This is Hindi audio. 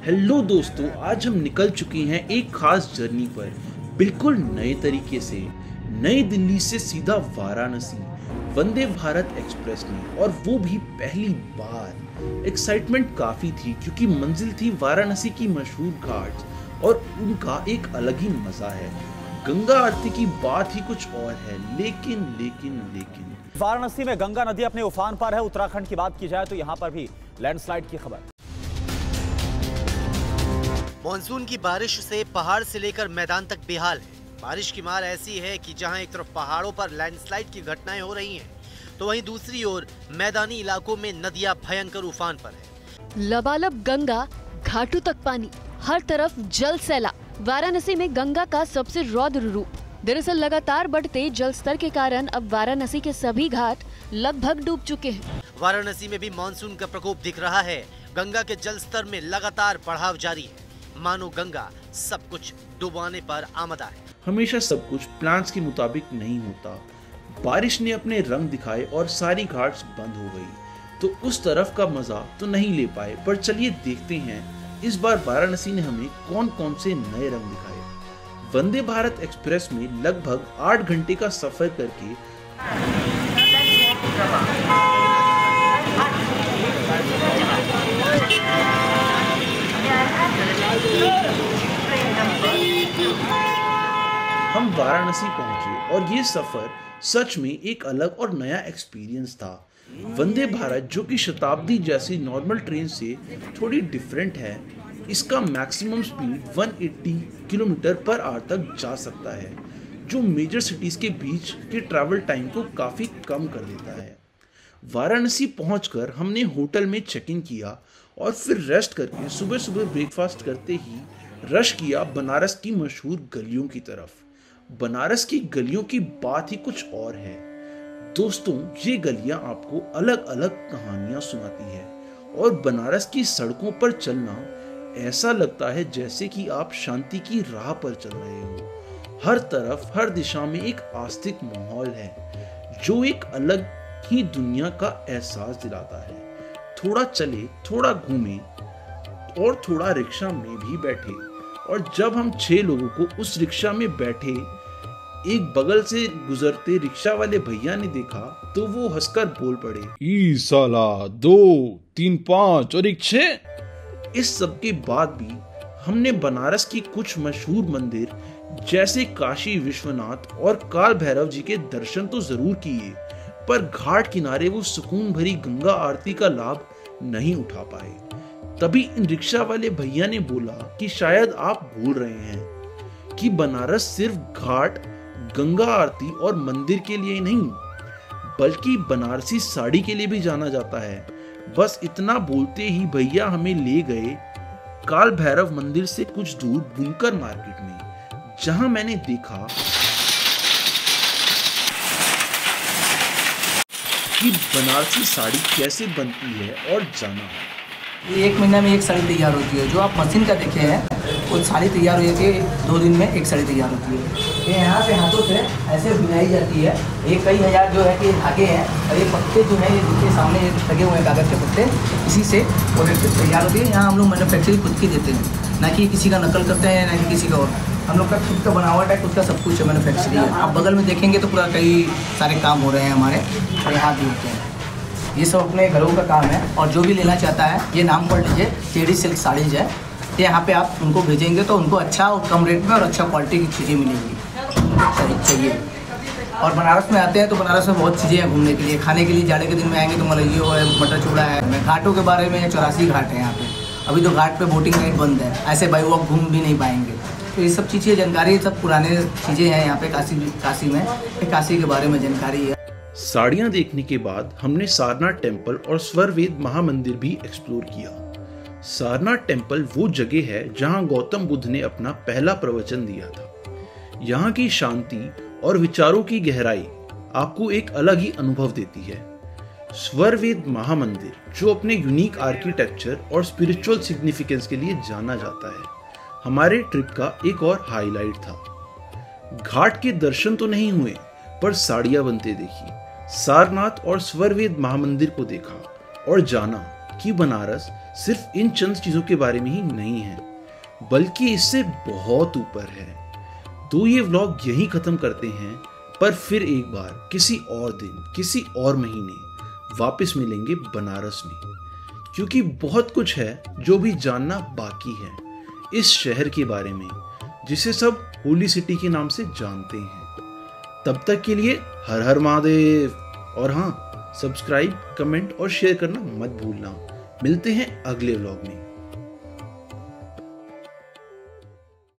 हेलो दोस्तों, आज हम निकल चुके हैं एक खास जर्नी पर, बिल्कुल नए तरीके से। नई दिल्ली से सीधा वाराणसी वंदे भारत एक्सप्रेस में, और वो भी पहली बार। एक्साइटमेंट काफी थी क्योंकि मंजिल थी वाराणसी की मशहूर घाट्स, और उनका एक अलग ही मजा है। गंगा आरती की बात ही कुछ और है, लेकिन वाराणसी में गंगा नदी अपने उफान पर है। उत्तराखंड की बात की जाए तो यहाँ पर भी लैंडस्लाइड की खबर। मॉनसून की बारिश से पहाड़ से लेकर मैदान तक बेहाल है। बारिश की मार ऐसी है कि जहां एक तरफ पहाड़ों पर लैंडस्लाइड की घटनाएं हो रही हैं, तो वहीं दूसरी ओर मैदानी इलाकों में नदियां भयंकर उफान पर है। लबालब गंगा, घाटों तक पानी, हर तरफ जल सैलाब। वाराणसी में गंगा का सबसे रौद्र रूप। दरअसल लगातार बढ़ते जल स्तर के कारण अब वाराणसी के सभी घाट लगभग डूब चुके हैं। वाराणसी में भी मानसून का प्रकोप दिख रहा है। गंगा के जल स्तर में लगातार बढ़ाव जारी है, मानो गंगा सब कुछ डुबाने पर आमदा है। हमेशा सब कुछ प्लान्स के मुताबिक नहीं होता। बारिश ने अपने रंग दिखाए और सारी घाट्स बंद हो गई, तो उस तरफ का मजा तो नहीं ले पाए। पर चलिए देखते हैं इस बार वाराणसी ने हमें कौन कौन से नए रंग दिखाए। वंदे भारत एक्सप्रेस में लगभग 8 घंटे का सफर करके हम वाराणसी पहुंचे, और ये सफर सच में एक अलग और नया एक्सपीरियंस था। वंदे भारत, जो कि शताब्दी जैसी नॉर्मल ट्रेन से थोड़ी डिफरेंट है, इसका maximum speed 180 kilometre per hour तक जा सकता है, जो मेजर सिटीज के बीच के ट्रैवल टाइम को काफ़ी कम कर देता है। वाराणसी पहुंचकर हमने होटल में चेक इन किया और फिर रेस्ट करके सुबह सुबह ब्रेकफास्ट करते ही रश किया बनारस की मशहूर गलियों की तरफ। बनारस की गलियों की बात ही कुछ और है दोस्तों। ये गलियां आपको अलग अलग कहानियां सुनाती है, और बनारस की सड़कों पर चलना ऐसा लगता है जैसे कि आप शांति की राह पर चल रहे हो। हर तरफ, हर दिशा में एक आस्तिक माहौल है, जो एक अलग ही दुनिया का एहसास दिलाता है। थोड़ा चले, थोड़ा घूमे, और थोड़ा रिक्शा में भी बैठे, और जब हम 6 लोगों को उस रिक्शा में बैठे एक बगल से गुजरते रिक्शा वाले भैया ने देखा, तो वो हंसकर बोल पड़े, ई साला 2, 3, 5 और 1 6। इस सब के बाद भी हमने बनारस की कुछ मशहूर मंदिर जैसे काशी विश्वनाथ और काल भैरव जी के दर्शन तो जरूर किए, पर घाट किनारे वो सुकून भरी गंगा आरती का लाभ नहीं उठा पाए। तभी इन रिक्शा वाले भैया ने बोला कि शायद आप भूल रहे हैं कि बनारस सिर्फ घाट, गंगा आरती और मंदिर के लिए नहीं, बल्कि बनारसी साड़ी के लिए भी जाना जाता है। बस इतना बोलते ही भैया हमें ले गए काल भैरव मंदिर से कुछ दूर बुनकर मार्केट में, जहां मैंने देखा कि बनारसी साड़ी कैसे बनती है, और जाना। ये 1 महीना में एक साड़ी तैयार होती है। जो आप मशीन का देखे हैं वो साड़ी तैयार हो जाती है 2 दिन में, एक साड़ी तैयार होती है। ये यहाँ से हाथों से ऐसे बुनाई जाती है। ये कई हज़ार जो है कि धागे हैं, और ये पत्ते जो है ये देखिए सामने ये लगे हुए हैं कागज़ के पत्ते, इसी से वो तैयार होती है। यहाँ हम लोग मैन्युफैक्चरिंग खुद की देते हैं, ना कि किसी का नकल करते हैं, ना कि किसी का और। हम लोग का खुद का बनावट है, खुद का सब कुछ मैन्युफैक्चरिंग है। आप बगल में देखेंगे तो पूरा कई सारे काम हो रहे हैं हमारे, और यहाँ भी होते हैं। ये सब अपने घरों का काम है, और जो भी लेना चाहता है ये नाम पढ़ लीजिए, टेढ़ी सिल्क साड़ीज है। ये यहाँ पे आप उनको भेजेंगे तो उनको अच्छा और कम रेट में और अच्छा क्वालिटी की चीज़ें मिलेंगी। चाहिए। और बनारस में आते हैं तो बनारस में बहुत चीज़ें हैं घूमने के लिए, खाने के लिए। जाड़े के दिन में आएंगे तो मलइयो है, मटर चूड़ा है। घाटों के बारे में 84 घाट है यहाँ पे। अभी तो घाट पे बोटिंग नाइट बंद है, ऐसे बाई वॉक घूम भी नहीं पाएंगे। तो ये सब चीज़ें जानकारी, सब पुराने चीज़ें हैं यहाँ पे काशी में। काशी के बारे में जानकारी है। साड़ियां देखने के बाद हमने सारनाथ टेम्पल और स्वरवेद महामंदिर भी एक्सप्लोर किया। सारनाथ टेम्पल वो जगह है जहां गौतम बुद्ध ने अपना पहला प्रवचन दिया था। यहाँ की शांति और विचारों की गहराई आपको एक अलग ही अनुभव देती है। स्वरवेद महामंदिर, जो अपने यूनिक आर्किटेक्चर और स्पिरिचुअल सिग्निफिकेंस के लिए जाना जाता है, हमारे ट्रिप का एक और हाईलाइट था। घाट के दर्शन तो नहीं हुए, पर साड़ियां बनते देखी। सारनाथ और स्वरवेद महामंदिर को देखा और जाना कि बनारस सिर्फ इन चंद चीजों के बारे में ही नहीं है, बल्कि इससे बहुत ऊपर है। तो ये व्लॉग यहीं खत्म करते हैं, पर फिर एक बार किसी और दिन, किसी और महीने वापस मिलेंगे बनारस में, क्योंकि बहुत कुछ है जो भी जानना बाकी है इस शहर के बारे में, जिसे सब होली सिटी के नाम से जानते हैं। तब तक के लिए हर हर महादेव। और हाँ, सब्सक्राइब, कमेंट और शेयर करना मत भूलना। मिलते हैं अगले व्लॉग में।